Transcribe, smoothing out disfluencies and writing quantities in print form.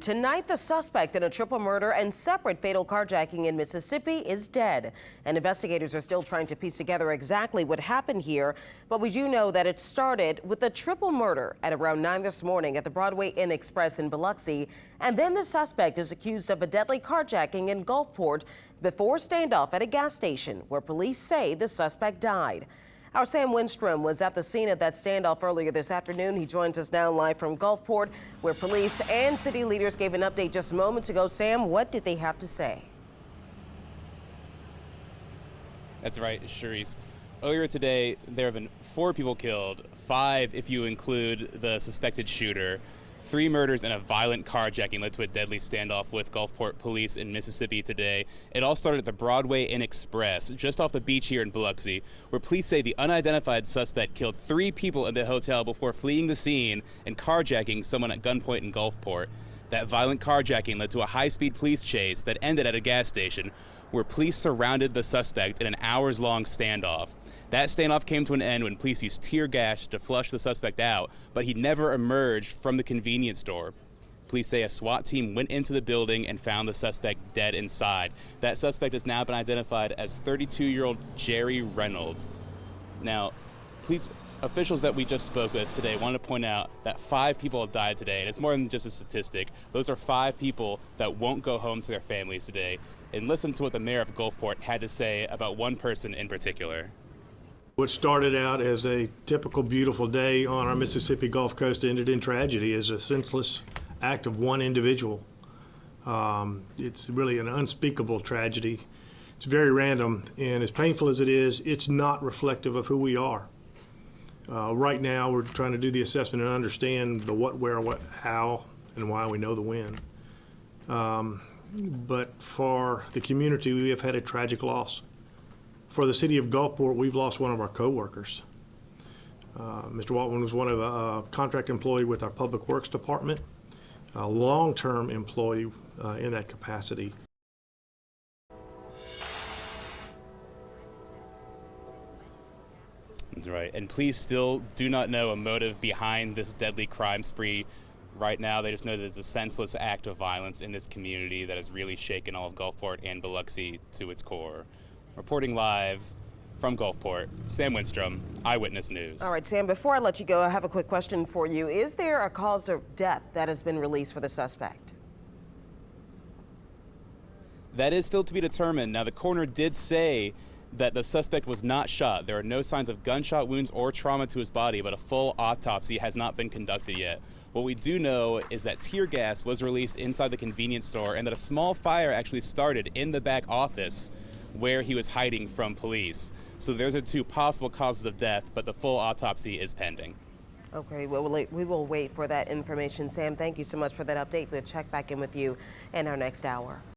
Tonight, the suspect in a triple murder and separate fatal carjacking in Mississippi is dead. And investigators are still trying to piece together exactly what happened here. But we do know that it started with a triple murder at around 9 this morning at the Broadway Inn Express in Biloxi. And then the suspect is accused of a deadly carjacking in Gulfport before standoff at a gas station where police say the suspect died. Our Sam Winstrom was at the scene of that standoff earlier this afternoon. He joins us now live from Gulfport, where police and city leaders gave an update just moments ago. Sam, what did they have to say? That's right, Charisse. Earlier today, there have been 4 people killed, 5 if you include the suspected shooter. 3 murders and a violent carjacking led to a deadly standoff with Gulfport police in Mississippi today. It all started at the Broadway Inn Express, just off the beach here in Biloxi, where police say the unidentified suspect killed 3 people in the hotel before fleeing the scene and carjacking someone at gunpoint in Gulfport. That violent carjacking led to a high-speed police chase that ended at a gas station, where police surrounded the suspect in an hours-long standoff. That standoff came to an end when police used tear gas to flush the suspect out, but he never emerged from the convenience store. Police say a SWAT team went into the building and found the suspect dead inside. That suspect has now been identified as 32-year-old Jerry Reynolds. Now, police officials that we just spoke with today wanted to point out that 5 people have died today, and it's more than just a statistic. Those are 5 people that won't go home to their families today. And listen to what the mayor of Gulfport had to say about one person in particular. What started out as a typical beautiful day on our Mississippi Gulf Coast ended in tragedy as a senseless act of one individual. It's really an unspeakable tragedy. It's very random, and as painful as it is, it's not reflective of who we are. Right now, we're trying to do the assessment and understand the what, where, what, how, and why we know the when. But for the community, we have had a tragic loss. For the city of Gulfport, we've lost one of our co-workers. Mr. Waltman was one of a contract employee with our Public Works Department, a long-term employee in that capacity. That's right, and police still do not know a motive behind this deadly crime spree. Right now, they just know that it's a senseless act of violence in this community that has really shaken all of Gulfport and Biloxi to its core. Reporting live from Gulfport, Sam Winstrom, Eyewitness News. All right, Sam, before I let you go, I have a quick question for you. Is there a cause of death that has been released for the suspect? That is still to be determined. Now, the coroner did say that the suspect was not shot. There are no signs of gunshot wounds or trauma to his body, but a full autopsy has not been conducted yet. What we do know is that tear gas was released inside the convenience store and that a small fire actually started in the back office where he was hiding from police. So those are 2 possible causes of death, but the full autopsy is pending. Okay, well, we will wait for that information. Sam, thank you so much for that update. We'll check back in with you in our next hour.